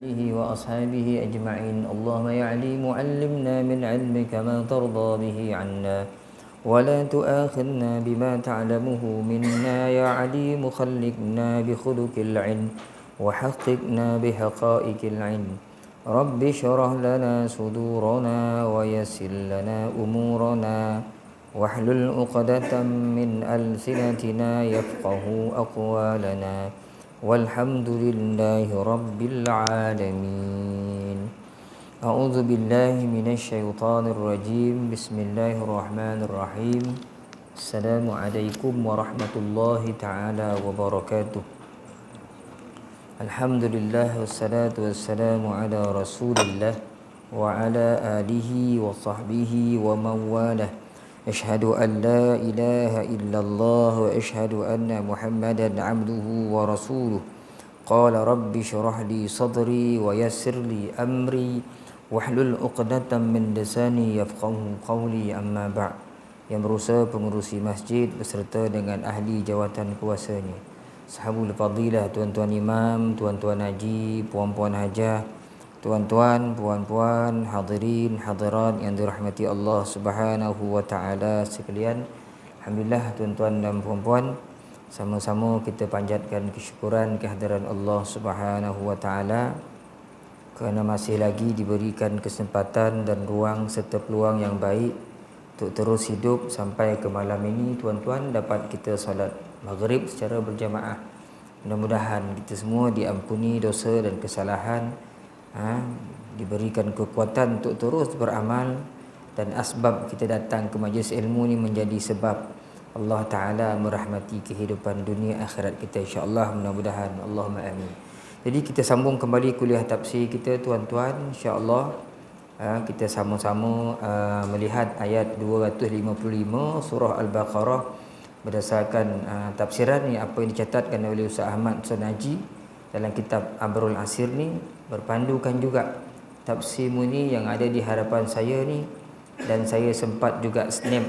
وأصحابه أجمعين. اللهم يا عليم علمنا من علمك ما ترضى به عنا ولا تؤاخذنا بما تعلمه منا. يا عليم خلقنا بخلق العلم وحققنا بحقائق العلم. رب اشرح لنا صدورنا ويسر لنا أمورنا واحلل عقدة من ألسنتنا يفقه أقوالنا والحمد لله رب العالمين. أعوذ بالله من الشيطان الرجيم. بسم الله الرحمن الرحيم. السلام عليكم ورحمة الله تعالى وبركاته. الحمد لله والصلاة والسلام على رسول الله وعلى آله وصحبه ومن والاه. أشهد أن لا إله إلا الله وأشهد أن محمدا عبده ورسوله. قال رب اشرح لي صدري ويسر لي أمري واحلل عقدة من لساني يفقهوا قولي. أما بعد. Yang berusaha pengurusi masjid beserta dengan ahli jawatan kuasanya, sahabul fadilah, tuan-tuan imam, tuan-tuan haji, puan-puan hajah, tuan-tuan, puan-puan, hadirin, hadirat yang dirahmati Allah Subhanahu wa taala sekalian. Alhamdulillah tuan-tuan dan puan-puan, sama-sama kita panjatkan kesyukuran kehadiran Allah Subhanahu wa taala kerana masih lagi diberikan kesempatan dan ruang serta peluang yang baik untuk terus hidup sampai ke malam ini. Tuan-tuan, dapat kita solat maghrib secara berjamaah. Mudah-mudahan kita semua diampuni dosa dan kesalahan, diberikan kekuatan untuk terus beramal, dan asbab kita datang ke majlis ilmu ni menjadi sebab Allah Ta'ala merahmati kehidupan dunia akhirat kita, insya-Allah, mudah-mudahan. Allahumma amin. Jadi kita sambung kembali kuliah tafsir kita, tuan-tuan, insya-Allah. Kita sama-sama melihat ayat 255 surah Al-Baqarah berdasarkan tafsiran ni, apa yang dicatatkan oleh Ustaz Ahmad Sunaji dalam kitab Abrul Asir ni, berpandukan juga tafsir ni yang ada di hadapan saya ni, dan saya sempat juga snap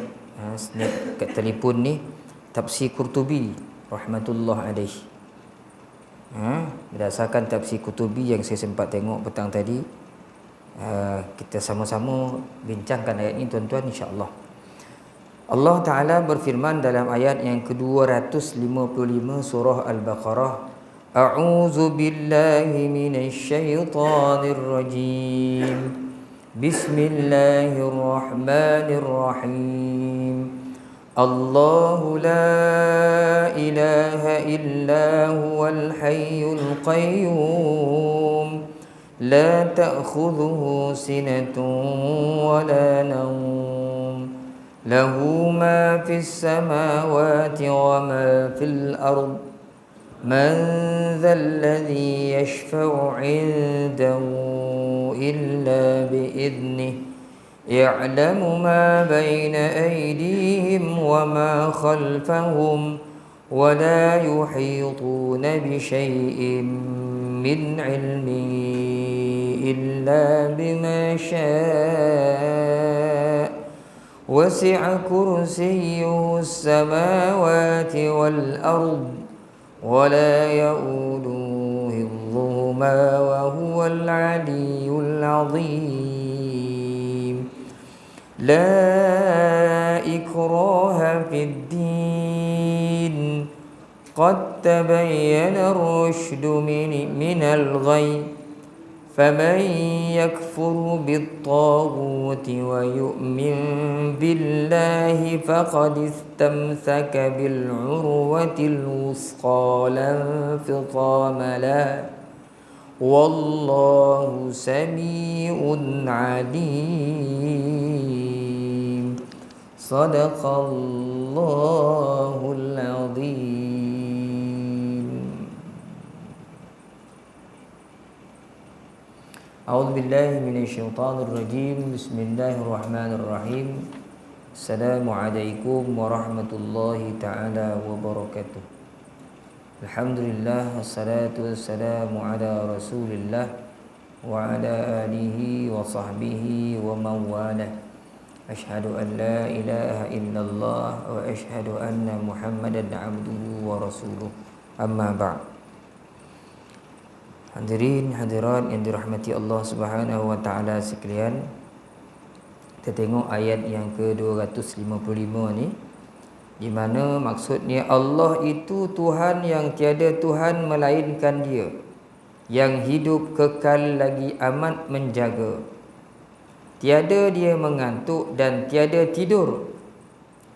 kat telefon ni tafsir Qurtubi rahmatullah alaihi. Berdasarkan tafsir Qurtubi yang saya sempat tengok petang tadi, kita sama-sama bincangkan ayat ini, tuan-tuan, insya-Allah. Allah Ta'ala berfirman dalam ayat yang ke-255 surah Al-Baqarah, A'udzu billahi minasy syaithanir rajim. Bismillahirrahmanirrahim. Allahu la ilaha illa huwal hayyul qayyum. La ta'khudhuhu sinatun wa la nawm. Lahu ma fis samawati wa ma fil ard. Man dhal ladzi yashfa'u 'indahu illa bi'idhnihi. Ya'lamu ma bayna aydihim wa ma khalfahum wa la yuhituna bi syai'in min 'ilmihi illa bima syaa. Wasi'a kursiyyuhu as-samawati wal ard wa la ya'uduhu hifdhuhuma wa huwal 'aliyyul 'azim. La ikraha fid din. Qad tabayyana ar-rushdu minal ghayy. فمن يكفر بالطاغوت ويؤمن بالله فقد استمسك بالعروة الوثقى لا انفصام لها والله سميع عليم. صدق الله العظيم. A'udzu billahi minasyaitonir rajim. Bismillahirrahmanirrahim. Assalamualaikum warahmatullahi taala wabarakatuh. Alhamdulillah wassalatu wassalamu ala Rasulillah wa ala alihi wa sahbihi wa man walah. Asyhadu an la ilaha illallah wa asyhadu anna Muhammadan abduhu wa rasuluh. Amma ba'd. Hadirin hadirat yang dirahmati Allah Subhanahu wa taala sekalian. Kita tengok ayat yang ke-255 ni, di mana maksudnya Allah itu Tuhan yang tiada Tuhan melainkan Dia, yang hidup kekal lagi amat menjaga. Tiada Dia mengantuk dan tiada tidur.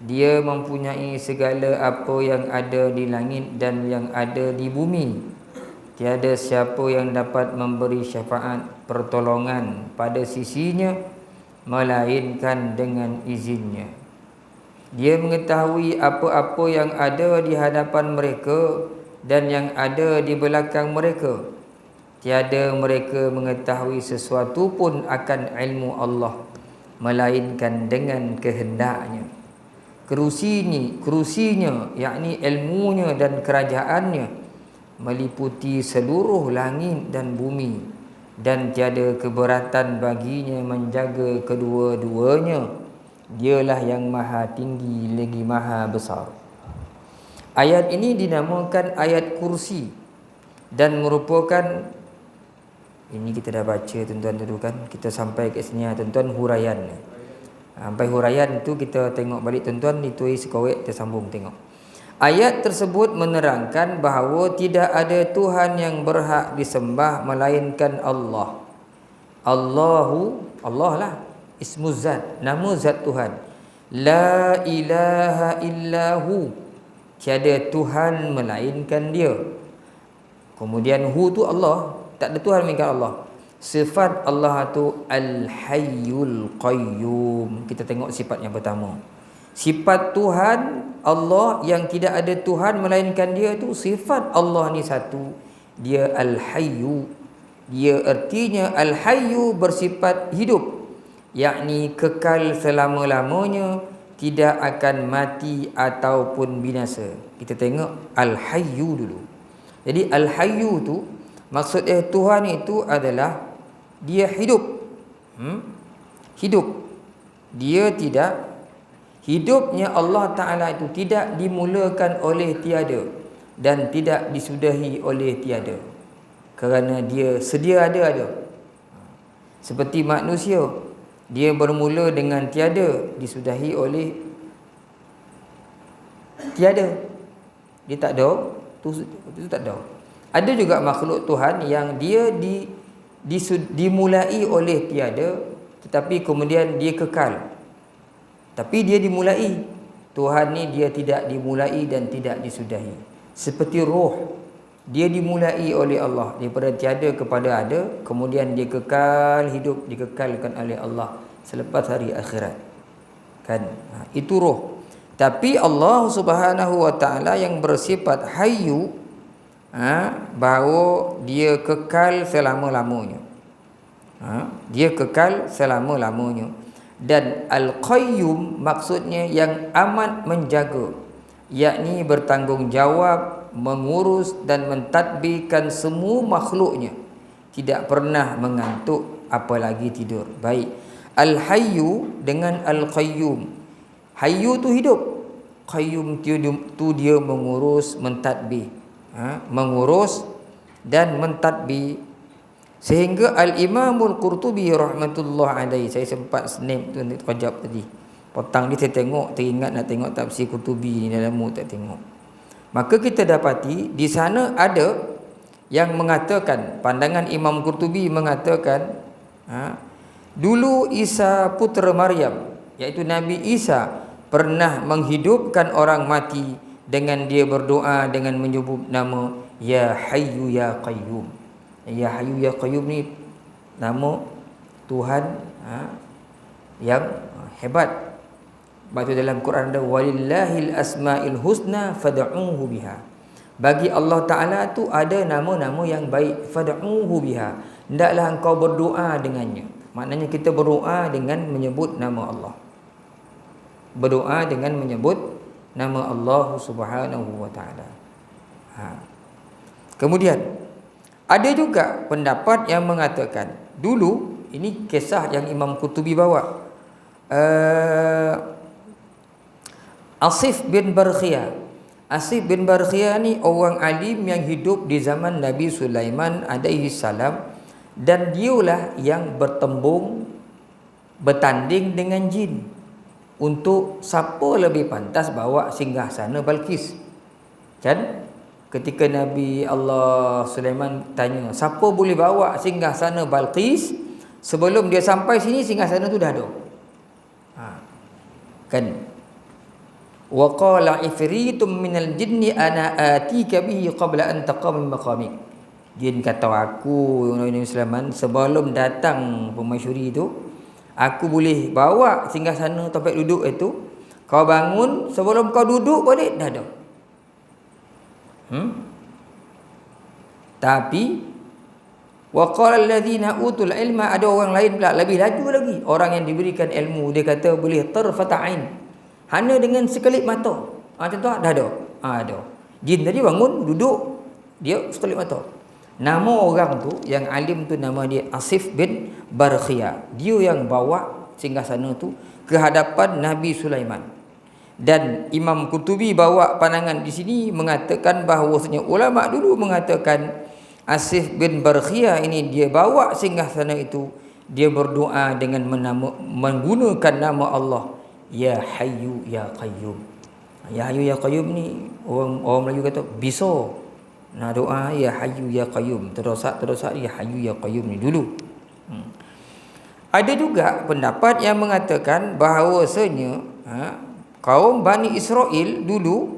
Dia mempunyai segala apa yang ada di langit dan yang ada di bumi. Tiada siapa yang dapat memberi syafaat pertolongan pada sisinya melainkan dengan izinnya. Dia mengetahui apa-apa yang ada di hadapan mereka dan yang ada di belakang mereka. Tiada mereka mengetahui sesuatu pun akan ilmu Allah melainkan dengan kehendaknya. Kerusinya, yakni ilmunya dan kerajaannya, meliputi seluruh langit dan bumi, dan tiada keberatan baginya menjaga kedua-duanya. Dialah yang maha tinggi lagi maha besar. Ayat ini dinamakan ayat kursi dan merupakan, ini kita dah baca tuan-tuan dulu kan, kita sampai kat sini tuan-tuan huraian. Sampai huraian tu kita tengok balik tuan-tuan, itu sekawek kita sambung tengok. Ayat tersebut menerangkan bahawa tidak ada Tuhan yang berhak disembah melainkan Allah. Allah lah ismu zat, nama zat Tuhan. La ilaha illahu, tiada Tuhan melainkan Dia. Kemudian hu tu Allah, tak ada Tuhan melainkan Allah. Sifat Allah tu Al-Hayyul Qayyum. Kita tengok sifat yang pertama. Sifat Tuhan Allah yang tidak ada Tuhan melainkan Dia tu, sifat Allah ni satu, Dia Al-Hayyu. Dia artinya Al-Hayyu bersifat hidup, yakni kekal selama-lamanya, tidak akan mati ataupun binasa. Kita tengok Al-Hayyu dulu. Jadi Al-Hayyu tu maksudnya Tuhan itu adalah Dia hidup. Hidup. Dia tidak, hidupnya Allah Ta'ala itu tidak dimulakan oleh tiada dan tidak disudahi oleh tiada, kerana Dia sedia ada. Seperti manusia, dia bermula dengan tiada, disudahi oleh tiada. Dia tak ada, itu tak ada. Ada juga makhluk Tuhan yang dia dimulai oleh tiada, tetapi kemudian dia kekal. Tapi dia dimulai. Tuhan ni dia tidak dimulai dan tidak disudahi. Seperti roh, dia dimulai oleh Allah daripada tiada kepada ada, kemudian dia kekal hidup, dikekalkan oleh Allah selepas hari akhirat. Kan? Itu roh. Tapi Allah Subhanahu wa taala yang bersifat hayyu, bahawa dia kekal selama-lamanya. Dia kekal selama-lamanya. Dan Al-Qayyum maksudnya yang amat menjaga, yakni bertanggungjawab, mengurus dan mentadbirkan semua makhluknya, tidak pernah mengantuk apalagi tidur. Baik, Al-Hayyu dengan Al-Qayyum. Hayyu tu hidup, Qayyum tu dia mengurus, mentadbir, mengurus dan mentadbir. Sehingga Al-Imamul Qurtubi rahmatullah alaihi, saya sempat snap tu untuk kajab tadi, petang ni saya tengok, teringat nak tengok tafsir Qurtubi ni, dalam tak tengok. Maka kita dapati di sana ada yang mengatakan, pandangan Imam Qurtubi mengatakan, dulu Isa putera Maryam, iaitu Nabi Isa, pernah menghidupkan orang mati dengan dia berdoa dengan menyebut nama Ya Hayyu Ya Qayyum. Ya Hayyu Ya Qayyum ni nama Tuhan yang hebat. Sebab itu dalam Quran ada walillahil asmail husna fad'uhu biha. Bagi Allah Ta'ala tu ada nama-nama yang baik, fad'uhu biha. Hendaklah engkau berdoa dengannya. Maknanya kita berdoa dengan menyebut nama Allah. Berdoa dengan menyebut nama Allah Subhanahu wa Ta'ala. Kemudian ada juga pendapat yang mengatakan, dulu, ini kisah yang Imam Qurtubi bawa, Asif bin Barkhiyah Asif bin Barkhiyah ni orang alim yang hidup di zaman Nabi Sulaiman alaihi salam, dan dialah yang bertanding dengan jin untuk siapa lebih pantas bawa singgasana Balqis. Kan ketika Nabi Allah Sulaiman tanya siapa boleh bawa singgasana Balqis, sebelum dia sampai sini singgasana tu dah ada. Kan wa qala ifritum minal jinni ana atika bihi qabla an taqama min maqamik. Jin kata aku Nabi Sulaiman, sebelum datang pemasyuri itu, aku boleh bawa singgasana tempat duduk itu, kau bangun sebelum kau duduk balik dah ada. Tapi wa qala allazina utul ilma, ada orang lain pula lebih laju lagi, orang yang diberikan ilmu, dia kata boleh tarfata'ain, hanya dengan sekelip mata. Macam tu dah ada. Ada. Jin tadi bangun, duduk, dia sekelip mata. Nama orang tu yang alim tu nama dia Asif bin Barkhiyah. Dia yang bawa singgasana tu ke hadapan Nabi Sulaiman. Dan Imam Qurtubi bawa pandangan di sini mengatakan bahawasanya ulama dulu mengatakan Asif bin Barkhiyah ini dia bawa singgasana itu, dia berdoa dengan menggunakan nama Allah, Ya Hayyu Ya Qayyum. Ya Hayyu Ya Qayyum ni orang Melayu kata bisa. Nah doa Ya Hayyu Ya Qayyum, terdesak Ya Hayyu Ya Qayyum ni dulu. Ada juga pendapat yang mengatakan bahawasanya kaum Bani Israel dulu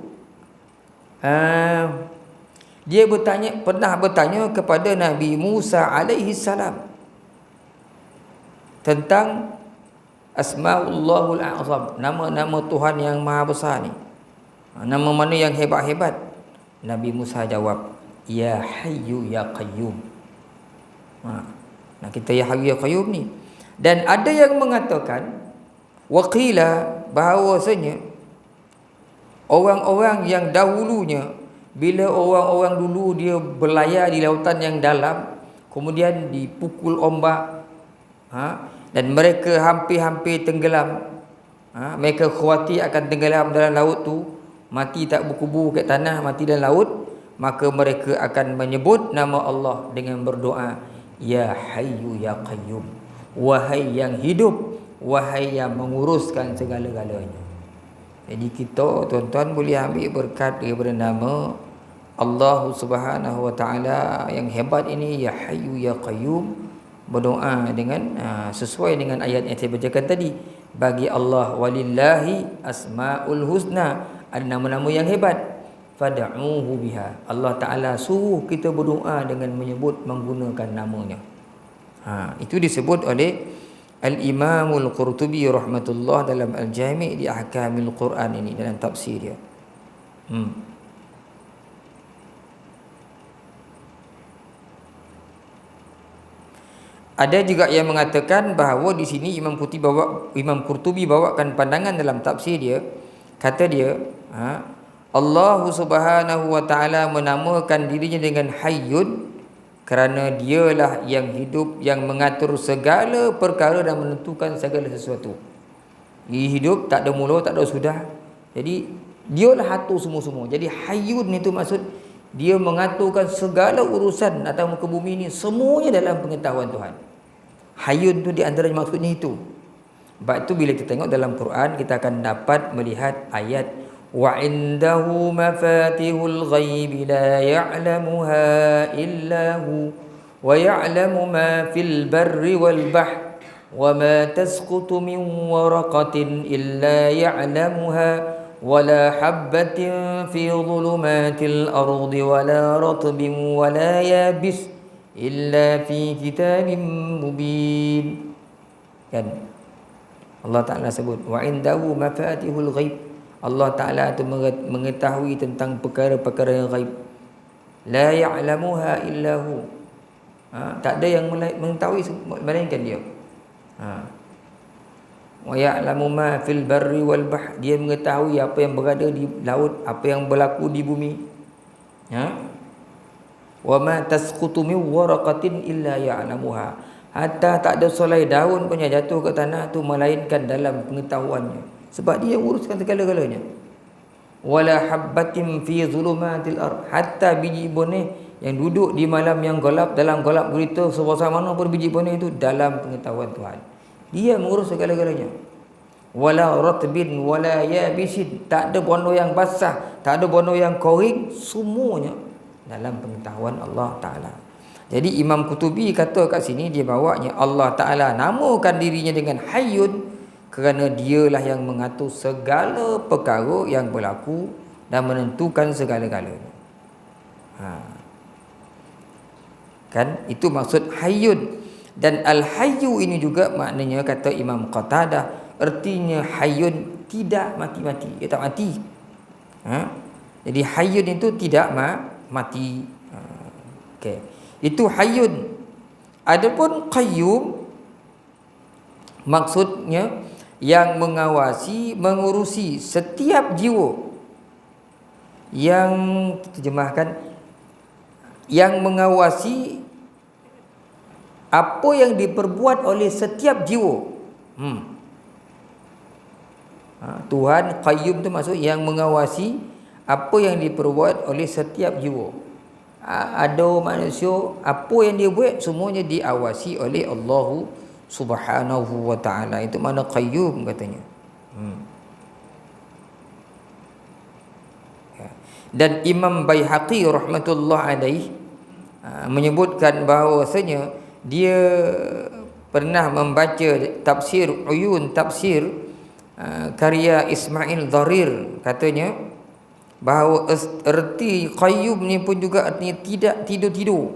dia pernah bertanya kepada Nabi Musa alaihi salam tentang Asma'ullahul A'zam, nama-nama Tuhan yang Maha Besar ni. Nama mana yang hebat-hebat? Nabi Musa jawab, Ya Hayyu Ya Qayyum. Nah kita Ya Hayyu Ya Qayyum ni. Dan ada yang mengatakan waqila bahawasanya orang-orang yang dahulunya, bila orang-orang dulu dia berlayar di lautan yang dalam, kemudian dipukul ombak, dan mereka hampir-hampir tenggelam, mereka khawatir akan tenggelam dalam laut tu, mati tak berkubur kat tanah, mati dalam laut, maka mereka akan menyebut nama Allah dengan berdoa, Ya Hayyu Ya Qayyum, wahai yang hidup, wahai yang menguruskan segala-galanya. Jadi kita tuan-tuan boleh ambil berkat daripada nama Allah Subhanahu Wa Taala yang hebat ini, Ya Hayyu Ya Qayyum, berdoa dengan sesuai dengan ayat yang saya bacakan tadi. Bagi Allah walillahi asmaul husna, ada nama-nama yang hebat, fad'uhu biha. Allah Taala suruh kita berdoa dengan menyebut menggunakan namanya. Itu disebut oleh Al-Imamul Qurtubi rahmatullah dalam Al-Jami' di Ahkamil Quran ini, dalam tafsir dia. Ada juga yang mengatakan bahawa di sini Imam Qurtubi bawakan pandangan dalam tafsir dia. Kata dia, Allah Subhanahu Wa Taala menamakan dirinya dengan Hayyun kerana dialah yang hidup, yang mengatur segala perkara dan menentukan segala sesuatu. Dia hidup, tak ada mula, tak ada sudah. Jadi dialah atur semua-semua. Jadi Hayyun itu maksud dia mengaturkan segala urusan atas muka bumi ini, semuanya dalam pengetahuan Tuhan. Hayyun tu di antaranya maksudnya itu. Sebab itu bila kita tengok dalam Quran, kita akan dapat melihat ayat wa indahu mafatihul ghaib la ya'lamuha illa hu wa ya'lamu ma fil barri wal bahr wa ma tasqutu min waraqatin illa ya'lamuha wa la habbatin fi dhulumatil ardi wa la ratbin wa la yabis illa fi kitabim mubin. Kan Allah Ta'ala sebut wa indahu mafatihul ghaib, Allah Ta'ala itu mengetahui tentang perkara-perkara yang ghaib. La ya'lamuha illahu, tak ada yang mengetahui melainkan dia. Wa ya'lamu ma fil barri wal bahr, dia mengetahui apa yang berada di laut, apa yang berlaku di bumi. Wa ma tasqutu min waraqatin illa ya'lamuha, hatta tak ada selai daun pun yang jatuh ke tanah tu melainkan dalam pengetahuannya, sebab dia uruskan segala-galanya. wala habbatin fi zulumatil ard, hatta biji benih yang duduk di malam yang gelap, dalam gelap gulita sebesar mana pun biji benih itu dalam pengetahuan Tuhan. Dia mengurus segala-galanya. Wala ratbin wala yabisin, tak ada bono yang basah, tak ada bono yang kering, semuanya dalam pengetahuan Allah Ta'ala. Jadi Imam Qutubi kata kat sini, dia bawanya Allah Ta'ala namakan dirinya dengan Hayyun kerana dialah yang mengatur segala perkara yang berlaku dan menentukan segala-galanya. Kan itu maksud Hayyun. Dan Al-Hayyu ini juga maknanya, kata Imam Qatadah, artinya Hayyun tidak mati-mati, dia tak mati. Jadi Hayyun itu tidak mati. Okey. Itu Hayyun. Adapun Qayyum maksudnya yang mengawasi, mengurusi setiap jiwa. Yang terjemahkan, yang mengawasi apa yang diperbuat oleh setiap jiwa. Tuhan Qayyum tu maksud yang mengawasi apa yang diperbuat oleh setiap jiwa. Ada manusia, apa yang dia buat semuanya diawasi oleh Allah Subhanahu wa ta'ala. Itu makna Qayyum katanya. Dan Imam Baihaqi rahmatullah alaih menyebutkan bahawasanya dia pernah membaca tafsir Uyun, tafsir karya Ismail Dharir, katanya bahawa erti Qayyum ni pun juga artinya tidak tidur-tidur.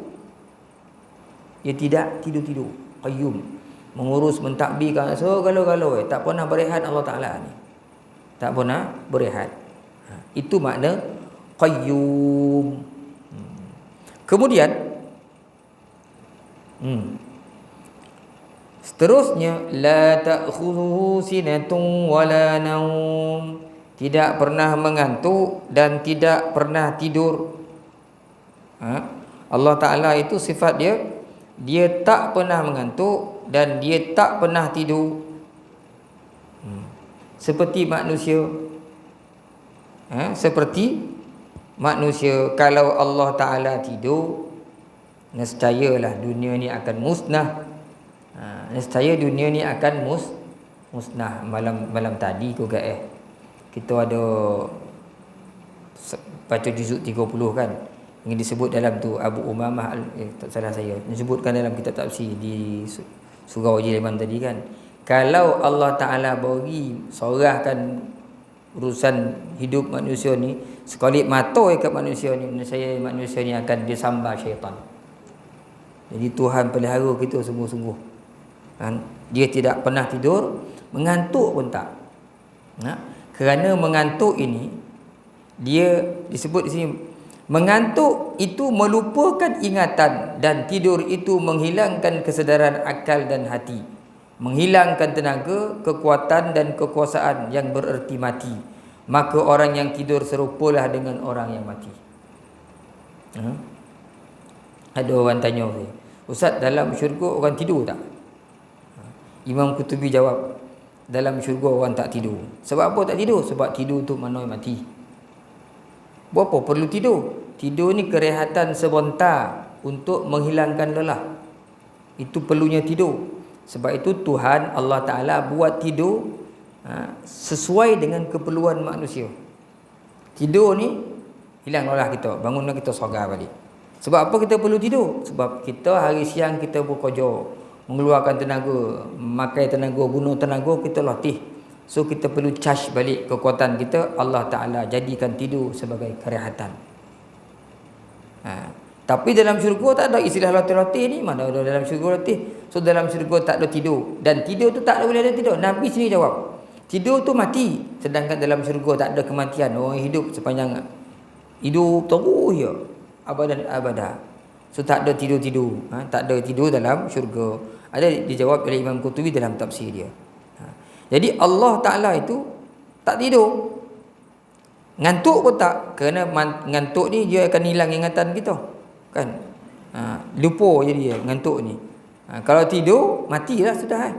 Dia tidak tidur-tidur. Qayyum mengurus, mentadbirkan segala-galanya, tak pernah berehat Allah Ta'ala ni. Tak pernah berehat. Itu makna Qayyum. Kemudian seterusnya, la ta'khudhuhu sinatun wala naum, tidak pernah mengantuk dan tidak pernah tidur. Allah Ta'ala itu sifat dia, dia tak pernah mengantuk dan dia tak pernah tidur. Seperti manusia. Seperti manusia, kalau Allah Ta'ala tidur, nescayalah dunia ni akan musnah. Nescaya dunia ni akan musnah. Malam tadi tu kita ada baca juzuk 30 kan, yang disebut dalam tu Abu Umamah tak salah saya disebutkan dalam kitab tafsir di surah Al-Imam tadi kan, kalau Allah Ta'ala bagi sorahkan urusan hidup manusia ni, sekelip mata kat manusia ni, saya manusia ni akan disambar syaitan. Jadi Tuhan pelihara kita sungguh-sungguh. Dia tidak pernah tidur, mengantuk pun tak. Kerana mengantuk ini, dia disebut di sini, mengantuk itu melupakan ingatan, dan tidur itu menghilangkan kesedaran akal dan hati, menghilangkan tenaga, kekuatan dan kekuasaan yang bererti mati. Maka orang yang tidur serupalah dengan orang yang mati. Ada orang tanya saya, Ustaz, dalam syurga orang tidur tak? Imam Qutubi jawab, dalam syurga orang tak tidur. Sebab apa tak tidur? Sebab tidur tu manusia mati. Berapa perlu tidur? Tidur ni kerehatan sebentar untuk menghilangkan lelah. Itu perlunya tidur. Sebab itu Tuhan Allah Ta'ala buat tidur sesuai dengan keperluan manusia. Tidur ni hilang lelah kita, bangunlah kita segar balik. Sebab apa kita perlu tidur? Sebab kita hari siang kita bekerja, mengeluarkan tenaga, makai tenaga, guna tenaga, kita latih. So kita perlu charge balik kekuatan kita. Allah Ta'ala jadikan tidur sebagai kerehatan. Tapi dalam syurga tak ada istilah latih-latih ni. Mana ada dalam syurga latih? So dalam syurga tak ada tidur. Dan tidur tu tak boleh ada tidur. Nabi sendiri jawab, tidur tu mati. Sedangkan dalam syurga tak ada kematian. Orang hidup sepanjang hidup terus ya, abadan abadah. So tak ada tidur-tidur. Tak ada tidur dalam syurga. Ada dijawab oleh Imam Qutubi dalam tafsir dia. Jadi Allah Ta'ala itu tak tidur, ngantuk pun tak. Kerana ngantuk ni dia akan hilang ingatan kita kan. Lupa je dia ngantuk ni. Kalau tidur matilah sudah.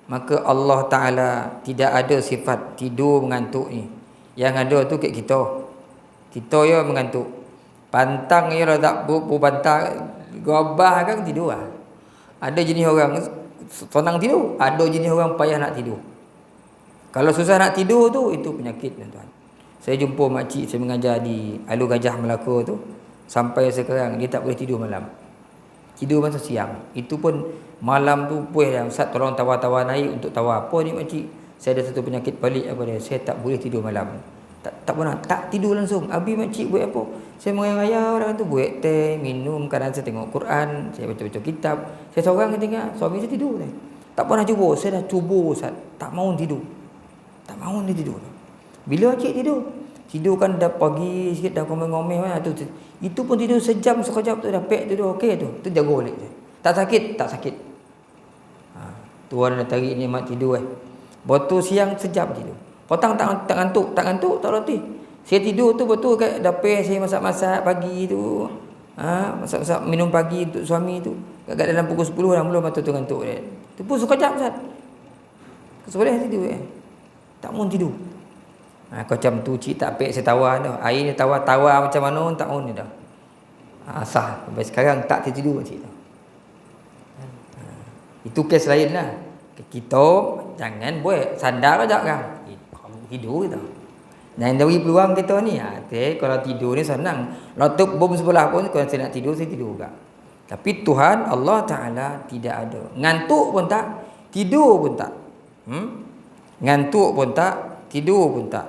Maka Allah Ta'ala tidak ada sifat tidur mengantuk ni. Yang ada tu kat kita. Kita ya mengantuk. Pantang ya tak pantang gabah kan tidur lah. Ada jenis orang senang tidur, ada jenis orang payah nak tidur. Kalau susah nak tidur tu, itu penyakit tuan-tuan. Saya jumpa makcik saya mengajar di Alur Gajah Melaka tu, sampai sekarang dia tak boleh tidur malam. Tidur masa siang. Itu pun malam tu puih dah, Ustaz tolong tawar-tawar air untuk tawar. Apa ni makcik? Saya ada satu penyakit pelik apa dia. Saya tak boleh tidur malam. Tak pernah, tak tidur langsung. Habis makcik buat apa? Saya mengarang-arang orang tu buat teh, minum, kadang saya tengok Quran, saya baca-baca kitab. Saya seorang tinggal, suami saya tidur dah. Tak pernah cuba, saya dah cuba Ustaz. Tak mahu tidur. Tak mahu dia tidur. Bila makcik tidur? Tidur kan dah pagi sikit dah ngomel-ngomel tu. Itu pun tidur sejam sekejap tu dah pek tidur okey tu. Tu jaga balik je. Tak sakit, tak sakit. Tuan dah tarik nikmat tidur Botol siang sejam tidur. Petang tak ngantuk, tak reti. Saya tidur tu betul kat dapur saya masak-masak pagi tu. Masak-masak minum pagi untuk suami tu. Kat dalam pukul 10 dah mula mata tu ngantuk dia. Tu pun sekejap Ustaz. Kesoleh tidur tak mau tidur. Kau macam tu cik tak pek saya tawar dah. Air ni tawar macam mana tak mau ni dah. Sah. Sampai sekarang tak tidur cik tu. Itu kes lain lah. Kita jangan buat sandar aja kan. Tidur kita. Dan dari peluang kita ni, kalau tidur ni senang. Letup bom sebelah pun kalau saya nak tidur, saya tidur juga. Tapi Tuhan Allah Ta'ala tidak ada. Ngantuk pun tak, tidur pun tak. Ngantuk pun tak, tidur pun tak.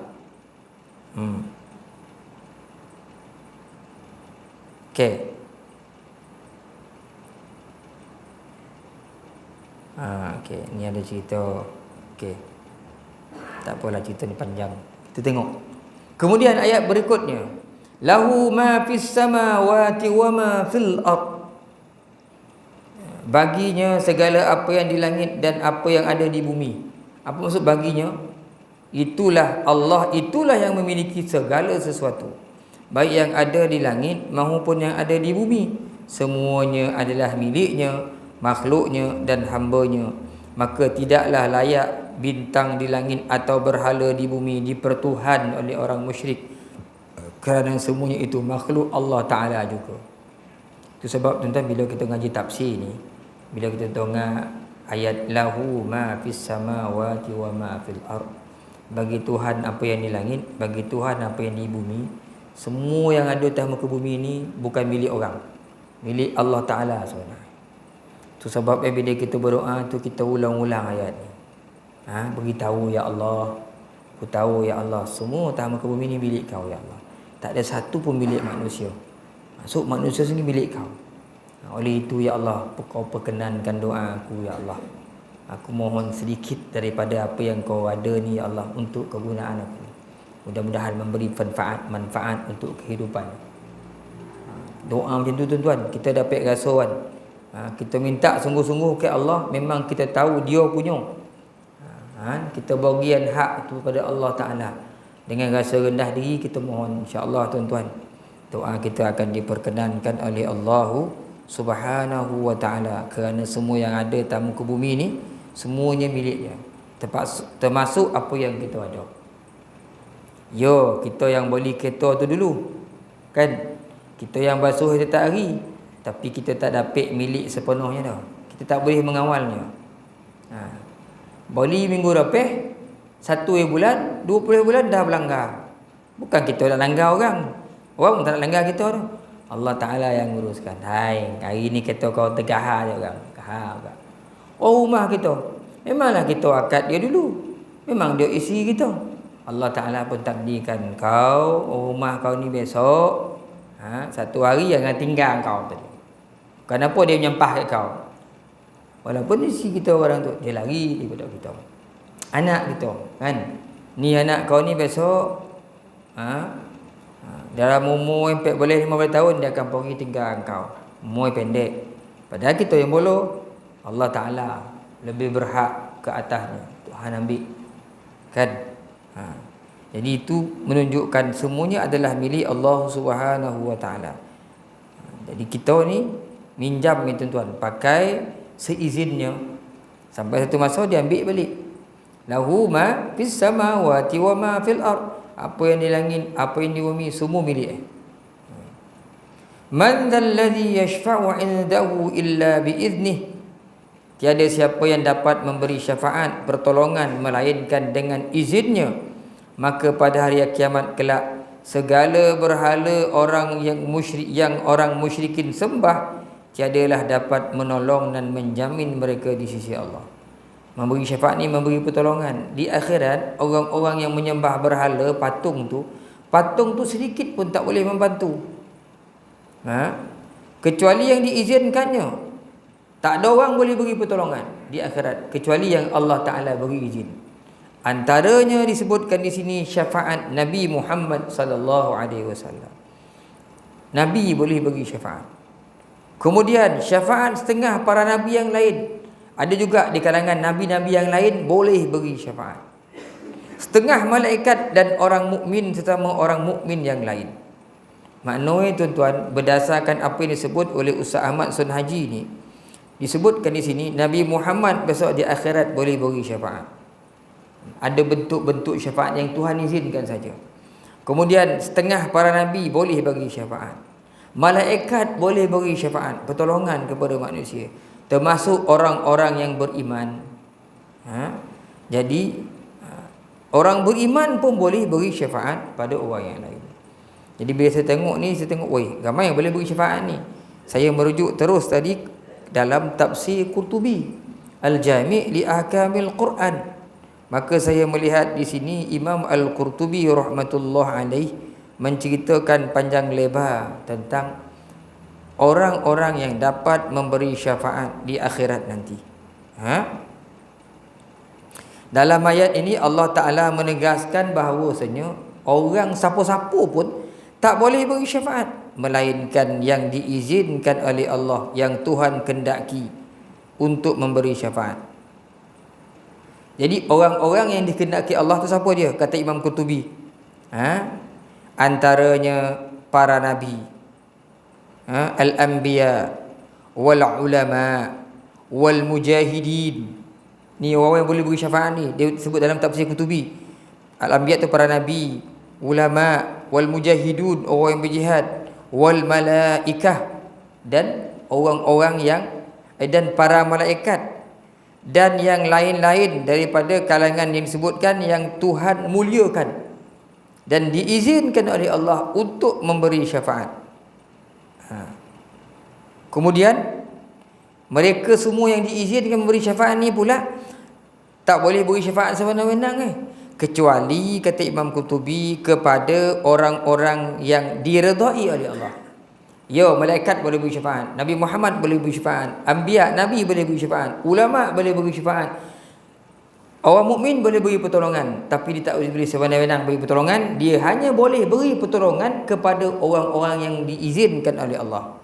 Okey. Okey, ni ada cerita. Okey. Tak apalah, cerita ni panjang. Kita tengok. Kemudian ayat berikutnya. Lahu ma fis samawati wa ma fil ard. Baginya segala apa yang di langit dan apa yang ada di bumi. Apa maksud baginya? Itulah Allah, itulah yang memiliki segala sesuatu. Baik yang ada di langit maupun yang ada di bumi. Semuanya adalah miliknya, makhluknya dan hambanya. Maka tidaklah layak bintang di langit atau berhala di bumi dipertuhan oleh orang musyrik, kerana semuanya itu makhluk Allah Ta'ala juga. Itu sebab tuan-tuan bila kita ngaji tafsir ni, bila kita dengar ayat lahu ma fis samawati wa ma fil ard, bagi Tuhan apa yang di langit, bagi Tuhan apa yang di bumi, semua yang ada atas muka bumi ni bukan milik orang, milik Allah Ta'ala sebenarnya. Itu sebab bila kita berdoa tu kita ulang-ulang ayat ni. Beritahu ya Allah, aku tahu ya Allah, semua atas muka bumi ni milik kau ya Allah. Tak ada satu pun milik manusia. Maksud manusia sendiri milik kau. Oleh itu ya Allah, kau perkenankan doa aku ya Allah. Aku mohon sedikit daripada apa yang kau ada ni ya Allah untuk kegunaan aku. Mudah-mudahan memberi manfaat untuk kehidupan. Doa macam tu tuan-tuan, kita dapat rasa kan. Kita minta sungguh-sungguh ke Allah, memang kita tahu dia punya. Kita bagian hak itu pada Allah Ta'ala. Dengan rasa rendah diri kita mohon, insya-Allah tuan-tuan, doa kita akan diperkenankan oleh Allah Subhanahu wa Ta'ala. Kerana semua yang ada tamu ke bumi ni semuanya miliknya, termasuk apa yang kita ada. Kita yang beli kereta tu dulu kan, kita yang basuh setiap hari, tapi kita tak dapat milik sepenuhnya dah. Kita tak boleh mengawalnya. Beli minggu lepas, 1 bulan, 20 bulan dah berlanggar. Bukan kita nak langgar orang. Orang tak nak langgar kita dah. Allah Ta'ala yang nguruskan. Hari ni kita kau tegah je orang. Rumah kita, memanglah kita akad dia dulu. Memang dia isi kita. Allah Ta'ala pun takdirkan kau, rumah kau ni besok, 1 hari jangan tinggal kau tadi. Kenapa dia menyempah kat kau? Walaupun isi kita orang tu, dia lari daripada kita. Anak kita kan, ni anak kau ni besok dalam umur yang boleh 15 tahun dia akan pergi tinggal kau. Umur pendek. Padahal kita yang bolo, Allah Ta'ala lebih berhak ke atasnya. Tuhan ambil kan. Jadi itu menunjukkan semuanya adalah milik Allah Subhanahu wa Ta'ala. Jadi kita ni minjam ni tuan-tuan, pakai seizinnya. Sampai satu masa dia ambil balik. Lahu ma fis samawati wa ma fil ard. apa yang di langit, apa yang di bumi, semua milik dia. Man dzalladzi yashfa'u 'indahu illa biiznih. Tiada siapa yang dapat memberi syafaat pertolongan melainkan dengan izinnya. Maka pada hari kiamat kelak segala berhala orang orang musyrikin sembah tiadalah dapat menolong dan menjamin mereka di sisi Allah. Memberi syafaat ni memberi pertolongan. Di akhirat orang-orang yang menyembah berhala, patung tu sedikit pun tak boleh membantu. Kecuali yang diizinkannya. Tak ada orang boleh beri pertolongan di akhirat kecuali yang Allah Ta'ala beri izin. Antaranya disebutkan di sini syafaat Nabi Muhammad sallallahu alaihi wasallam. Nabi boleh bagi syafaat. Kemudian syafaat setengah para nabi yang lain. Ada juga di kalangan nabi-nabi yang lain boleh bagi syafaat. Setengah malaikat dan orang mukmin sesama orang mukmin yang lain. Maknanya tuan-tuan, berdasarkan apa yang disebut oleh Ustaz Ahmad Sun Haji ni, disebutkan di sini Nabi Muhammad besok di akhirat boleh bagi syafaat. Ada bentuk-bentuk syafaat yang Tuhan izinkan saja. Kemudian setengah para nabi boleh bagi syafaat. Malaikat boleh bagi syafaat, pertolongan kepada manusia, termasuk orang-orang yang beriman. Jadi orang beriman pun boleh bagi syafaat pada orang yang lain. Jadi bila saya tengok ni, saya tengok, ramai yang boleh bagi syafaat ni. Saya merujuk terus tadi dalam tafsir Qurtubi, Al-Jami' li Ahkamil Quran. Maka saya melihat di sini Imam Al-Qurtubi rahmatullah alaih menceritakan panjang lebar tentang orang-orang yang dapat memberi syafaat di akhirat nanti. Dalam ayat ini Allah Ta'ala menegaskan bahawasanya orang siapa-siapa pun tak boleh beri syafaat melainkan yang diizinkan oleh Allah, yang Tuhan kendaki untuk memberi syafaat. Jadi orang-orang yang dikehendaki Allah tu siapa dia? Kata Imam Qurtubi, antaranya para nabi, al-anbiya wal ulama wal mujahidin. Ni orang yang boleh beri syafaat ni, dia sebut dalam tafsir Qurtubi. Al-anbiya tu para nabi, ulama, wal mujahidun orang yang berjihad, wal malaikah dan orang-orang yang dan para malaikat dan yang lain-lain daripada kalangan yang disebutkan yang Tuhan muliakan dan diizinkan oleh Allah untuk memberi syafaat. Kemudian mereka semua yang diizinkan memberi syafaat ni pula tak boleh beri syafaat sewenang-wenang kecuali kata Imam Qurtubi kepada orang-orang yang diredai oleh Allah. Malaikat boleh beri syafaat, Nabi Muhammad boleh beri syafaat, anbiya nabi boleh beri syafaat, ulama boleh beri syafaat, orang mukmin boleh beri pertolongan, tapi dia tak boleh beri sewenang-wenang beri pertolongan. Dia hanya boleh beri pertolongan kepada orang-orang yang diizinkan oleh Allah.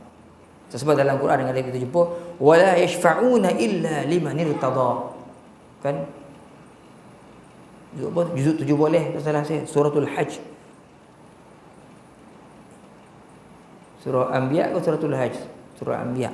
Sebab dalam Quran ada kita jumpa wala yashfa'una illa liman irtada. Kan? Juzuk 7 boleh, tak salah saya, suratul Hajj. Surah Anbiya ke suratul Hajj? Surah Anbiya.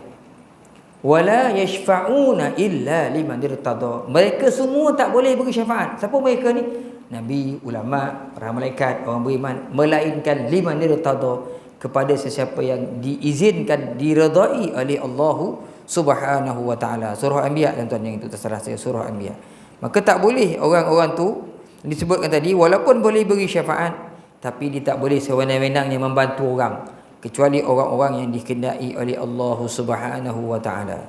Wala yashfa'una illa liman irtada. Mereka semua tak boleh beri syafaat. Siapa mereka ni? Nabi, ulama, para malaikat, orang beriman, melainkan liman irtada, kepada sesiapa yang diizinkan, diredai oleh Allah Subhanahu wa taala. Surah Anbiya tuan-tuan, yang itu terserah saya, surah Anbiya. Maka tak boleh orang-orang tu disebutkan tadi, walaupun boleh beri syafaat, tapi dia tak boleh sewenang-wenangnya membantu orang, kecuali orang-orang yang dikehendaki oleh Allah Subhanahu wa taala.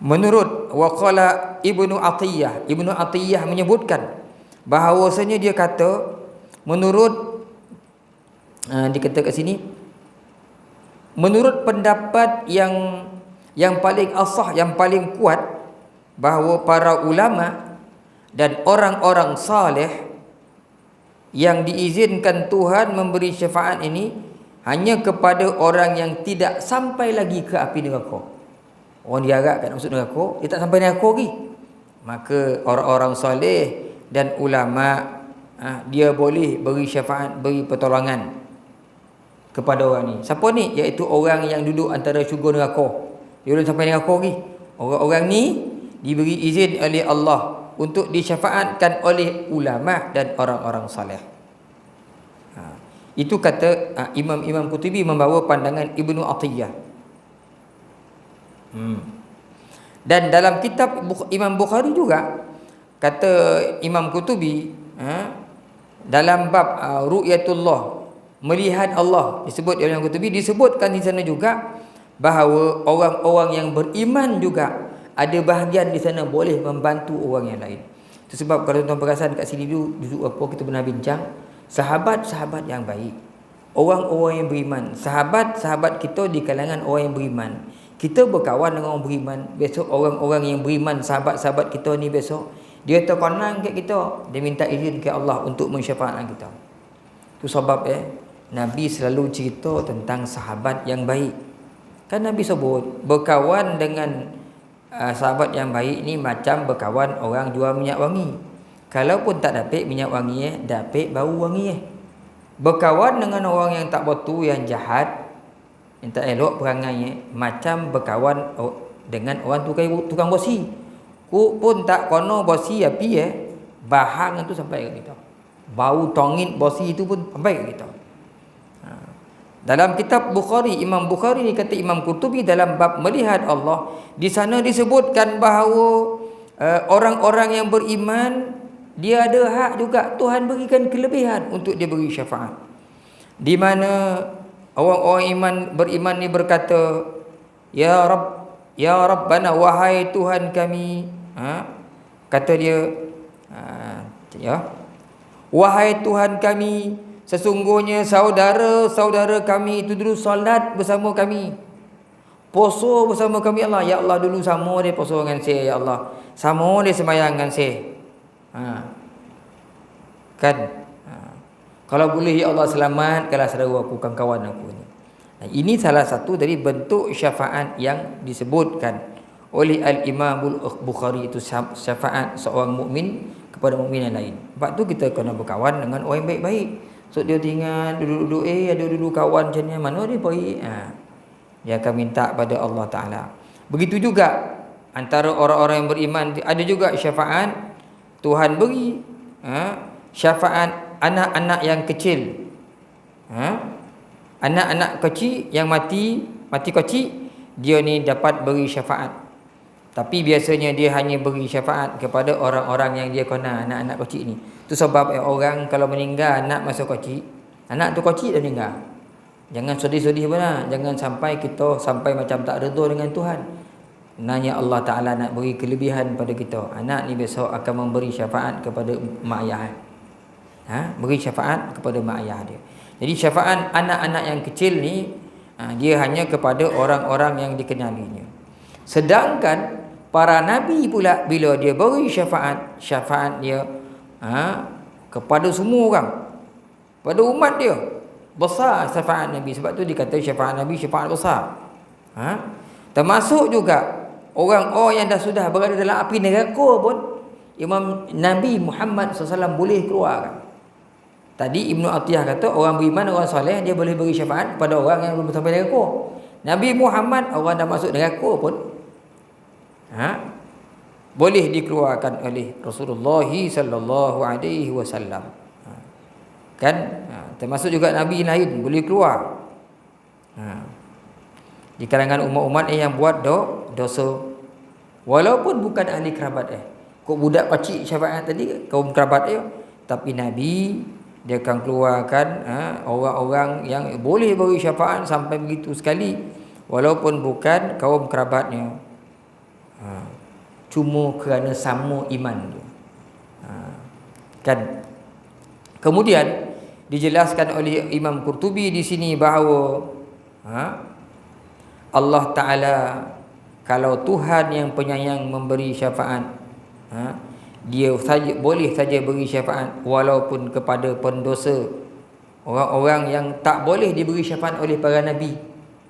Menurut waqala Ibnu Atiyah menyebutkan bahawasanya dia kata, menurut dikata kat sini, menurut pendapat yang paling asah, yang paling kuat, bahawa para ulama dan orang-orang saleh yang diizinkan Tuhan memberi syafaat ini hanya kepada orang yang tidak sampai lagi ke api neraka. Orang diharapkan masuk neraka, dia tak sampai neraka lagi, maka orang-orang saleh dan ulama dia boleh beri syafaat, beri pertolongan kepada orang ni. Siapa ni? Iaitu orang yang duduk antara syurga neraka. Dia belum sampai neraka lagi. Orang-orang ni diberi izin oleh Allah untuk disyafaatkan oleh ulama dan orang-orang saleh. Itu kata Imam Qurtubi membawa pandangan Ibnu Atiyah. Dan dalam kitab Imam Bukhari juga kata Imam Qurtubi, dalam bab ru'yatullah, melihat Allah, disebut oleh Imam Qurtubi, disebutkan di sana juga bahawa orang-orang yang beriman juga ada bahagian di sana boleh membantu orang yang lain. Itu sebab kalau tuan-tuan perasan kat sini duduk apa kita pernah bincang, sahabat-sahabat yang baik, orang-orang yang beriman, sahabat-sahabat kita di kalangan orang yang beriman. Kita berkawan dengan orang beriman, besok orang-orang yang beriman, sahabat-sahabat kita ni besok dia terkonang kat kita, dia minta izin ke Allah untuk mensyafaatkan kita. Itu sebab Nabi selalu cerita tentang sahabat yang baik. Kan Nabi sebut berkawan dengan sahabat yang baik ni macam berkawan orang jual minyak wangi. Kalaupun tak dapat minyak wangi, dapat bau wangi. Berkawan dengan orang yang tak betul, yang jahat, yang tak elok perangai, macam berkawan dengan orang tukang bosi. Ku pun tak kono bosi api bahang itu sampai ke kita. Bau tongit bosi itu pun sampai ke kita. Dalam kitab Bukhari, Imam Bukhari ni kata Imam Qurtubi dalam bab melihat Allah, di sana disebutkan bahawa orang-orang yang beriman dia ada hak juga, Tuhan berikan kelebihan untuk dia beri syafaat. Di mana orang-orang beriman ni berkata, Ya Rabbana, wahai Tuhan kami, kata dia, wahai Tuhan kami, sesungguhnya saudara-saudara kami itu dulu solat bersama kami, poso bersama kami, Allah. Ya Allah, dulu sama dia poso dengan saya, ya Allah, sama dia sembahyang dengan saya. Kalau boleh ya Allah, selamatkanlah saudara aku, kawan aku ni. Ini salah satu dari bentuk syafaat yang disebutkan oleh Al-Imam Bukhari, itu syafaat seorang mukmin kepada mukmin yang lain. Sebab tu kita kena berkawan dengan orang yang baik-baik. So dia tinggal duduk-duduk, ada dulu kawan macam ni, mana dia baik, dia akan minta pada Allah Ta'ala. Begitu juga antara orang-orang yang beriman, ada juga syafaat Tuhan beri, syafaat anak-anak yang kecil, anak-anak kecil yang mati kecil, dia ni dapat beri syafaat. Tapi biasanya dia hanya beri syafaat kepada orang-orang yang dia kenal, anak-anak kecil ni. Itu sebab orang kalau meninggal anak masa kecil, anak tu kecil dah meninggal, jangan sedih-sedih benar. Jangan sampai kita sampai macam tak redha dengan Tuhan. Nanya Allah Ta'ala nak beri kelebihan pada kita. Anak ni besok akan memberi syafaat kepada mak ayah, beri syafaat kepada mak ayah dia. Jadi syafaat anak-anak yang kecil ni, dia hanya kepada orang-orang yang dikenalinya. Sedangkan para nabi pula, bila dia beri syafaat dia kepada semua orang, pada umat dia, besar syafaat Nabi. Sebab tu dikata syafaat Nabi syafaat besar. Termasuk juga orang-orang yang dah sudah berada dalam api neraka pun Imam Nabi Muhammad SAW boleh keluarkan. Tadi Ibnu Atiyah kata orang beriman, orang soleh, dia boleh beri syafaat pada orang yang belum sampai neraka. Nabi Muhammad, orang dah masuk neraka pun boleh dikeluarkan oleh Rasulullah sallallahu alaihi wasallam. Termasuk juga nabi lain boleh keluar. Di kalangan umat-umat yang buat dosa, walaupun bukan ahli kerabat kok budak kecil syafaat tadi kaum kerabat dia, tapi nabi dia akan keluarkan orang-orang yang boleh beri syafaat sampai begitu sekali, walaupun bukan kaum kerabatnya. Cuma kerana sama iman dia. Kemudian dijelaskan oleh Imam Qurtubi di sini bahawa Allah Ta'ala, kalau Tuhan yang penyayang memberi syafaat, dia saja boleh saja beri syafaat walaupun kepada pendosa, orang-orang yang tak boleh diberi syafaat oleh para nabi.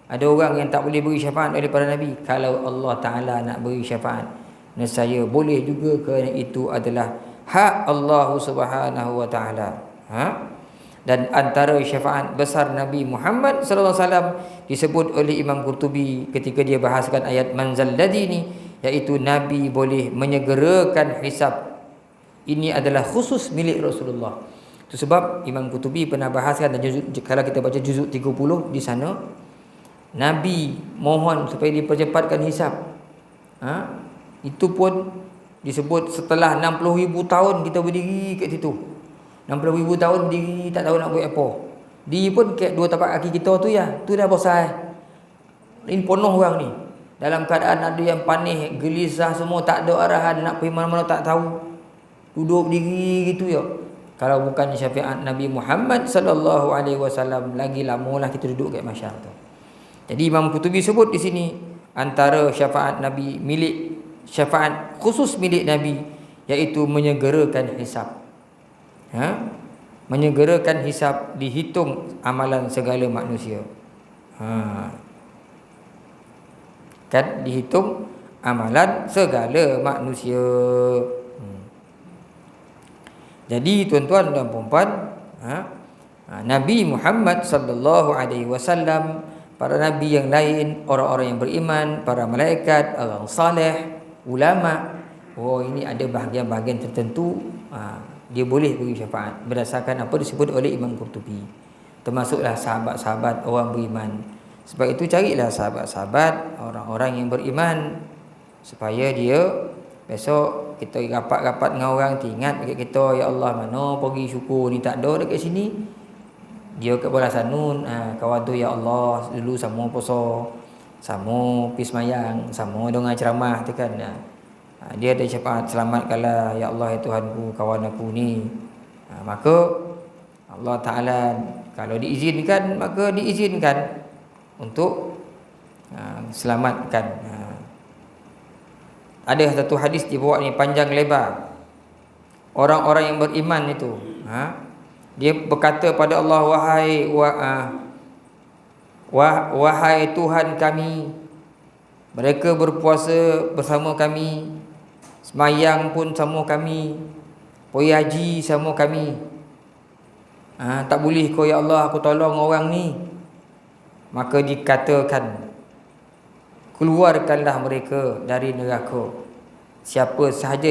Ada orang yang tak boleh beri syafaat oleh para nabi. Kalau Allah Ta'ala nak beri syafaat, nescaya boleh juga, kerana itu adalah hak Allah Subhanahu wa Ta'ala. Dan antara syafaat besar Nabi Muhammad sallallahu alaihi wasallam disebut oleh Imam Qurtubi ketika dia bahaskan ayat manzal ladzi ni, iaitu Nabi boleh menyegerakan hisab Ini adalah khusus milik Rasulullah. Itu sebab Imam Qurtubi pernah bahaskan, dan kalau kita baca juzuk 30 di sana, Nabi mohon supaya dipercepatkan hisab. Itu pun disebut setelah 60,000 tahun kita berdiri kat situ. 60,000 tahun berdiri tak tahu nak buat apa. Dia pun kat dua tapak kaki kita tu ya. Tu dah bosan. Ini penuh orang ni. Dalam keadaan ada yang panik, gelisah semua, tak ada arahan, nak pergi mana-mana tak tahu. Duduk berdiri gitu ya. Kalau bukan syafaat Nabi Muhammad sallallahu alaihi wasallam, lagi lamalah kita duduk kat mahsyar tu. Jadi Imam Qurtubi sebut di sini antara syafaat Nabi, syafaat khusus milik Nabi, iaitu menyegerakan hisab. Menyegerakan hisab, dihitung amalan segala manusia. Kan dihitung amalan segala manusia. Jadi tuan-tuan dan puan-puan, Nabi Muhammad sallallahu alaihi wasallam, para nabi yang lain, orang-orang yang beriman, para malaikat, orang saleh, ulama, ini ada bahagian-bahagian tertentu dia boleh beri syafaat berdasarkan apa disebut oleh Imam Qurtubi. Termasuklah sahabat-sahabat orang beriman. Sebab itu carilah sahabat-sahabat orang-orang yang beriman, supaya dia besok kita rapat-rapat dengan orang, ingat dekat kita, ya Allah, mana pergi syukur ni tak ada dekat sini. Dia kat bola sanun, kawan tu, ya Allah, dulu sama puasa, sama pergi semayang, sama dengan ceramah tu kan. Dia ada syafaat, selamatkanlah ya Allah, ya Tuhanku, kawan aku ni. Maka Allah Ta'ala kalau diizinkan, maka diizinkan untuk selamatkan. Ada satu hadis dibawa ni panjang lebar. Orang-orang yang beriman itu, dia berkata pada Allah, wahai Tuhan kami, mereka berpuasa bersama kami, semayang pun sama kami, pergi haji sama kami. Tak boleh kau ya Allah aku tolong orang ni. Maka dikatakan, keluarkanlah mereka dari neraka, siapa sahaja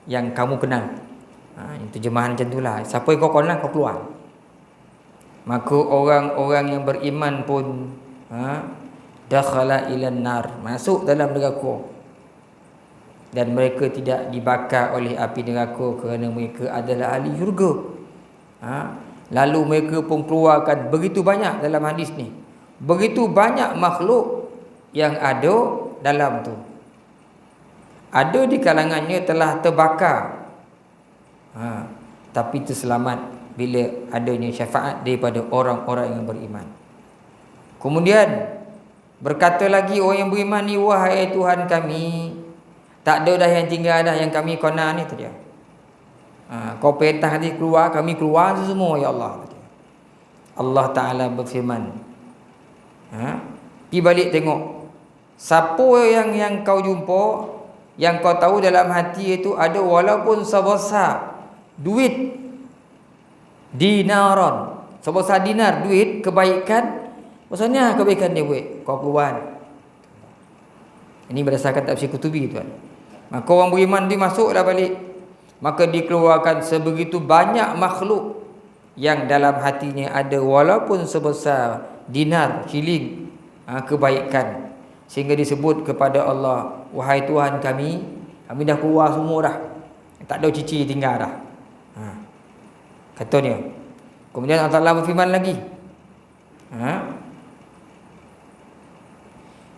yang kamu kenal. Itu terjemahan macam itulah. Siapa yang kau kenal, kau keluar. Maka orang-orang yang beriman pun dakhala ilan nar, masuk dalam neraka. Dan mereka tidak dibakar oleh api neraka kerana mereka adalah ahli syurga. Lalu mereka pun keluarkan begitu banyak dalam hadis ni. Begitu banyak makhluk yang ada dalam tu. Ada di kalangannya telah terbakar, tapi terselamat bila adanya syafaat daripada orang-orang yang beriman. Kemudian berkata lagi orang yang beriman ni, wahai Tuhan kami, tak ada dah yang tinggal dah, yang kami kona ni tu dia. Kau perintah nanti keluar, kami keluar semua ya Allah. Allah Ta'ala berfirman, pergi balik tengok, siapa yang kau jumpa, yang kau tahu dalam hati itu ada walaupun sebesar duit dinaron, sebesar dinar, duit kebaikan, maksudnya kebaikan dia buat, kau keluar. Ini berdasarkan tafsir Qurtubi tuan. Maka orang beriman dia masuklah balik, maka dikeluarkan sebegitu banyak makhluk yang dalam hatinya ada walaupun sebesar dinar, shilling, kebaikan, sehingga disebut kepada Allah, wahai Tuhan kami dah keluar semua dah, tak ada cici tinggal dah. Katanya. Kemudian Allah Ta'ala berfirman lagi,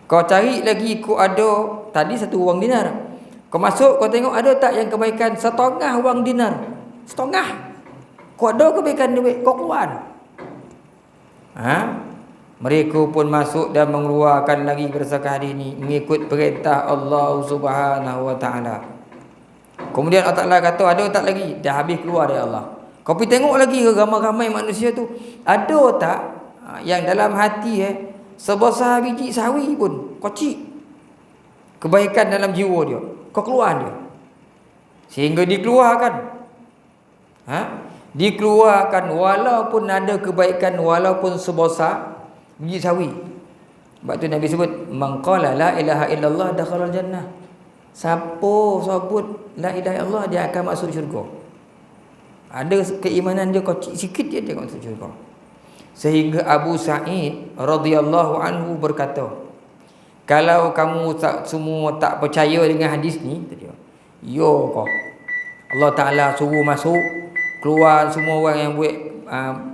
kau cari lagi, kau ada tadi 1 wang dinar, kau masuk, kau tengok ada tak yang kebaikan 1/2 wang dinar, 1/2, kau ada kebaikan duit, kau keluar. Mereka pun masuk dan mengeluarkan lagi berdasarkan hari ini, mengikut perintah Allah Subhanahu Wa Ta'ala. Kemudian Allah Ta'ala kata, ada tak lagi? Dah habis keluar dari Allah. Kau pergi tengok lagi ramai-ramai manusia tu, ada tak yang dalam hati sebesar biji sawi pun, kocik, kebaikan dalam jiwa dia, kau keluar dia. Sehingga dikeluarkan. Dikeluarkan walaupun ada kebaikan, walaupun sebesar biji sawi. Sebab tu Nabi sebut, man qala la ilaha illallah dakhala jannah. Siapa sebut la ilaha illallah dia akan masuk syurga. Ada keimanan dia kecil sikit dia masuk syurga. Sehingga Abu Sa'id radhiyallahu anhu berkata, kalau kamu semua tak percaya dengan hadis ni, yo kau Allah Ta'ala suruh masuk, keluar semua orang yang buat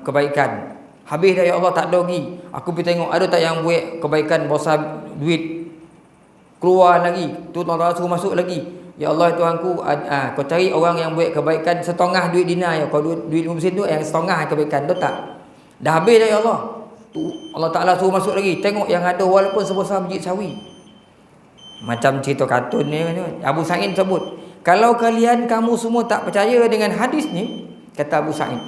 kebaikan. Habis dah ya Allah, tak ada lagi. Aku pergi tengok ada tak yang buat kebaikan besar duit, keluar lagi. Tu Allah suruh masuk lagi. Ya Allah Tuhanku, kau cari orang yang buat kebaikan setengah duit dinar ya. Kau duit 50 sen tu yang setengah kebaikan tu tak. Dah habis dah ya Allah. Tu Allah Ta'ala suruh masuk lagi. Tengok yang ada walaupun sebesar biji sawi. Macam cerita kartun ni. Abu Sa'id sebut, kalau kalian kamu semua tak percaya dengan hadis ni, kata Abu Sa'id,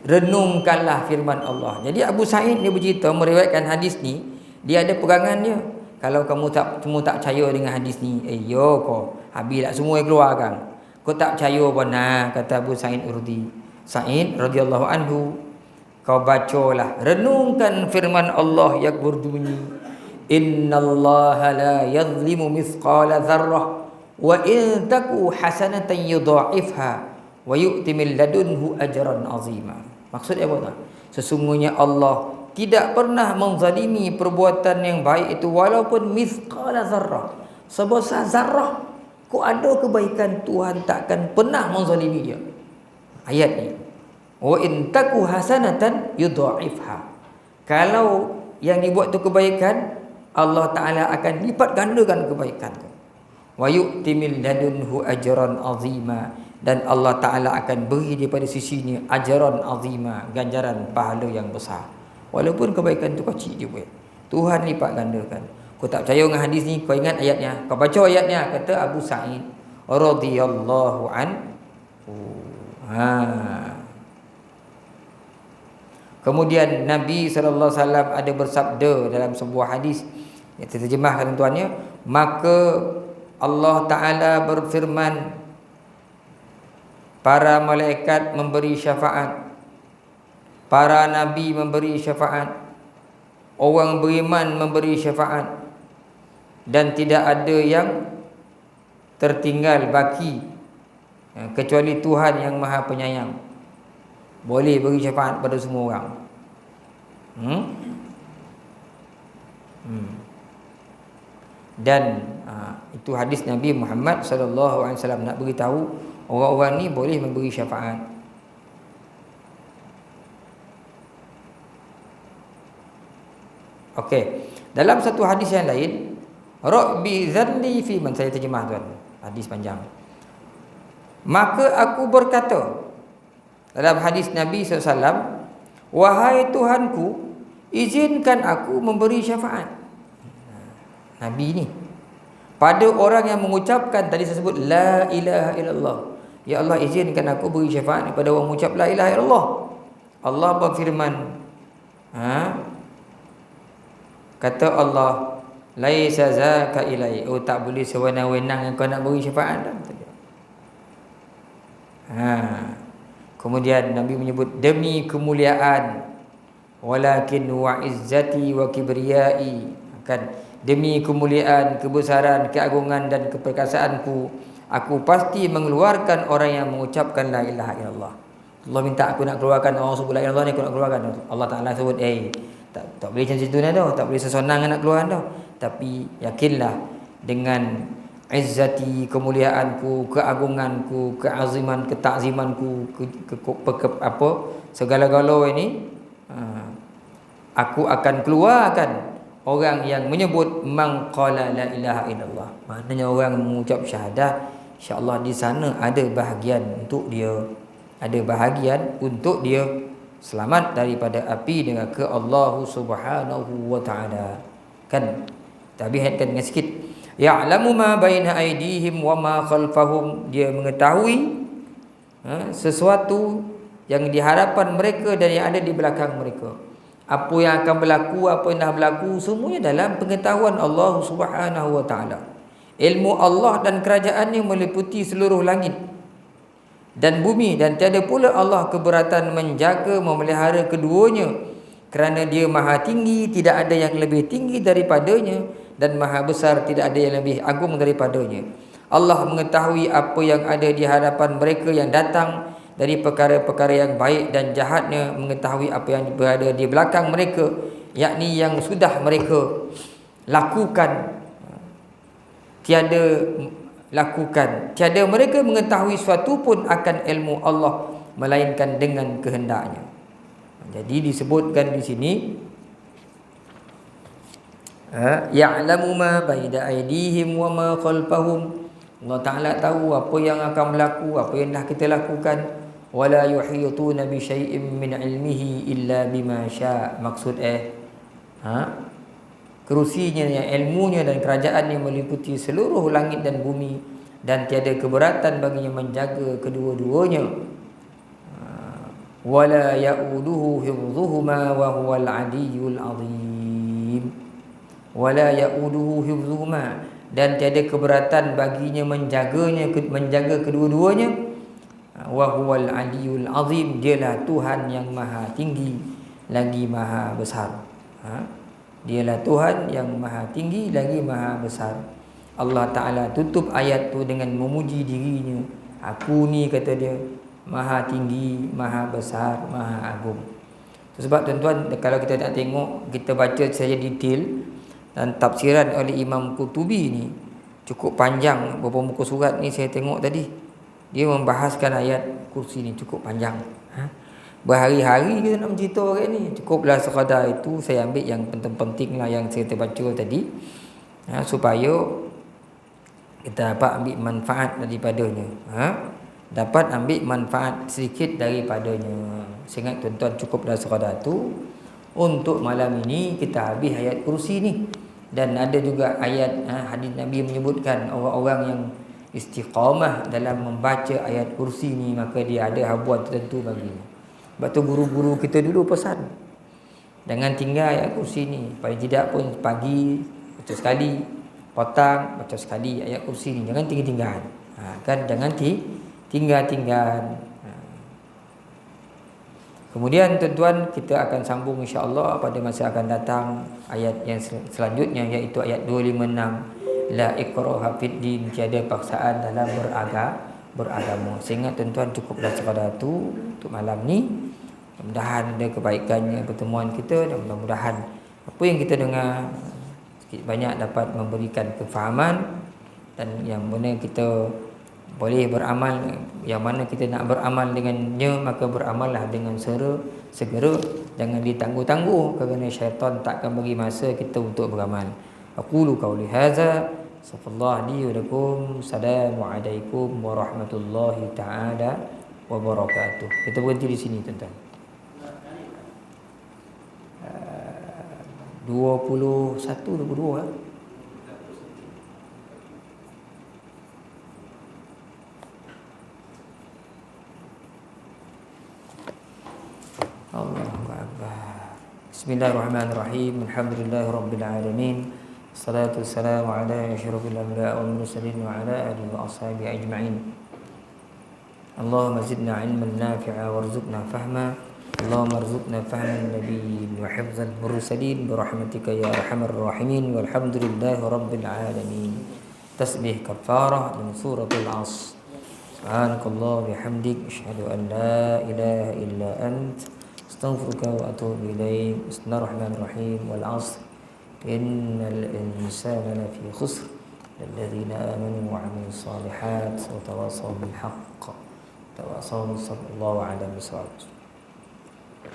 renungkanlah firman Allah. Jadi Abu Sa'id dia bercerita meriwayatkan hadis ni, dia ada pegangan dia. Kalau kamu semua tak percaya dengan hadis ni, yo kau habis tak semua yang keluar kan. Kau tak percaya pun kata Abu Sa'id radhiyallahu anhu, kau bacalah, renungkan firman Allah yang berbunyi, innallaha la yadhlimu mithqala dzarrah wa in taku hasanatan yudha'ifha wa yu'ti min ladunhu ajran 'azima. Maksudnya apa? Sesungguhnya Allah tidak pernah menzalimi perbuatan yang baik itu walaupun mithqala dzarrah, sebesar zarrah. Kau ada kebaikan, Tuhan takkan pernah menzalimi dia. Ayat ni, wa in taku hasanatan yudha'ifha, kalau yang dibuat tu kebaikan, Allah Ta'ala akan lipat gandakan kebaikan tu. Wa yu'ti min ladunhu ajran 'azima, dan Allah Ta'ala akan beri daripada sisinya ajran 'azima, ganjaran pahala yang besar. Walaupun kebaikan tu kecil dia buat, Tuhan lipat gandakan. Kau tak percaya dengan hadis ni, kau ingat ayatnya, kau baca ayatnya, kata Abu Sa'id radhiyallahu anhu. Kemudian Nabi SAW ada bersabda dalam sebuah hadis, yang terjemahkan tuannya, maka Allah Ta'ala berfirman, para malaikat memberi syafaat, para nabi memberi syafaat, orang beriman memberi syafaat, dan tidak ada yang tertinggal baki kecuali Tuhan yang Maha Penyayang. Boleh beri syafaat pada semua orang. Dan itu hadis Nabi Muhammad sallallahu alaihi wasallam nak beritahu orang-orang ni boleh memberi syafaat. Okey, dalam satu hadis yang lain, Rabbi dzalli fi man, saya terjemah tuan, hadis panjang. Maka aku berkata, dalam hadis Nabi SAW, wahai Tuhanku, izinkan aku memberi syafaat. Nabi ni pada orang yang mengucapkan, tadi saya sebut la ilaha illallah, ya Allah izinkan aku beri syafaat kepada orang mengucap la ilaha illallah. Allah berfirman, kata Allah, laisa zaka ilai, oh tak boleh sewenang-wenang kau nak beri syafaat dah. Kemudian Nabi menyebut demi kemuliaan, walakin wa izzati wa kibriyai, kan, demi kemuliaan, kebesaran, keagungan dan keperkasaanku, aku pasti mengeluarkan orang yang mengucapkan la ilaha illallah. Allah minta aku nak keluarkan orang sebut la ilaha illallah ni, aku nak keluarkan. Allah Ta'ala sebut, tak boleh macam situ dah, tak boleh sesonang nak keluar dah. Tapi yakinlah dengan izzati, kemuliaanku, keagunganku, keaziman, ketakzimanku, segala-gala ini, aku akan keluarkan orang yang menyebut man qala la ilaha illallah. Maknanya orang mengucap syahadah, insya-Allah di sana ada bahagian untuk dia, ada bahagian untuk dia selamat daripada api neraka Allah Subhanahu wa taala. Kan tabihatkan dengan sikit, ya'lamu ma baina aydihim wa ma khalfahum, dia mengetahui sesuatu yang di hadapan mereka dan yang ada di belakang mereka. Apa yang akan berlaku, apa yang dah berlaku, semuanya dalam pengetahuan Allah Subhanahu wa taala. Ilmu Allah dan kerajaannya meliputi seluruh langit dan bumi, dan tiada pula Allah keberatan menjaga, memelihara keduanya Kerana dia maha tinggi, tidak ada yang lebih tinggi daripadanya, dan maha besar, tidak ada yang lebih agung daripadanya. Allah mengetahui apa yang ada di hadapan mereka yang datang dari perkara-perkara yang baik dan jahatnya, mengetahui apa yang berada di belakang mereka, yakni yang sudah mereka lakukan. Tiada mereka mengetahui suatu pun akan ilmu Allah melainkan dengan kehendaknya. Jadi disebutkan di sini, ya'lamu ma baina aydihim wa ma khalfahum. Allah Ta'ala tahu apa yang akan berlaku, apa yang dah kita lakukan. Wala yuhituna bi syai'in min ilmihi illa bima syaa. Maksud kerusinya, ilmunya dan kerajaannya meliputi seluruh langit dan bumi, dan tiada keberatan baginya menjaga kedua-duanya. Wala ya'uduhu hifdhuhuma wa huwal 'aliyyul 'azim. Wala ya'uduhu hifdhuhuma, dan tiada keberatan baginya menjaga kedua-duanya. Wa huwal 'aliyyul 'azim, dialah Tuhan yang maha tinggi lagi maha besar. Dialah Tuhan yang maha tinggi lagi maha besar. Allah Ta'ala tutup ayat tu dengan memuji dirinya. Aku ni, kata dia, maha tinggi, maha besar, maha agung. Sebab tuan-tuan, kalau kita nak tengok, kita baca saja detail, dan tafsiran oleh Imam Qurtubi ni cukup panjang. Beberapa muka surat ni saya tengok tadi, dia membahaskan ayat kursi ni cukup panjang. Berhari-hari kita nak mencerita orang ni. Cukuplah sekadar itu saya ambil yang penting-penting lah yang saya terbaca tadi, supaya kita dapat ambil manfaat daripadanya. Dapat ambil manfaat sedikit daripadanya. Saya ingat tuan-tuan, cukuplah sekadar itu. Untuk malam ini kita habis ayat kursi ni. Dan ada juga ayat hadis Nabi menyebutkan orang-orang yang istiqamah dalam membaca ayat kursi ni, maka dia ada habuan tertentu baginya. Sebab tu guru-guru kita dulu pesan, jangan tinggal ayat kursi ni. Paling tidak pun pagi baca sekali, petang baca sekali ayat kursi ni. Jangan tinggal-tinggal. Jangan tinggal-tinggal. Kemudian tuan-tuan, kita akan sambung insya-Allah pada masa akan datang ayat yang selanjutnya, iaitu ayat 256. La ikraha fid din, tiada paksaan dalam beragama. Sehingga tuan-tuan, cukuplah sekadar itu untuk malam ni. Mudah-mudahan ada kebaikannya pertemuan kita, dan mudah-mudahan apa yang kita dengar sikit banyak dapat memberikan kefahaman, dan yang mana kita boleh beramal, yang mana kita nak beramal dengannya, maka beramallah dengan segera, jangan ditangguh-tangguh, kerana syaitan takkan bagi masa kita untuk beramal. Aqulu qauli hadza, astaghfirullah li wa lakum. Assalamualaikum warahmatullahi taala wabarakatuh. Kita berhenti di sini tuan-tuan. 21, 22 Allahu Akbar. Bismillahirrahmanirrahim. Alhamdulillahirabbil alamin. Salatu wassalamu ala asyrafil anbiya'i wal mursalin wa ala alihi wa ashabihi ajma'in. Allahumma zidna ilman nafi'a warzuqna fahma. Allahumma arzuqna fahman nabiyyin wa hifzal mursalin birahmatika ya arhamar rahimin. Walhamdulillahi rabbil alamin. Tasbih kafarah min suratul Asr. Subhanakallah bihamdik, asyhadu an la ilaha illa ant, astaghfiruka wa atubu ilaik. Bismillahirrahmanirrahim. Wal 'asr innal insana lafi khusr alladzina amanu wa 'amilus solihat wa tawassaw bil haqq wa tawassaw bis sabr. Allahu a'lam bissawab.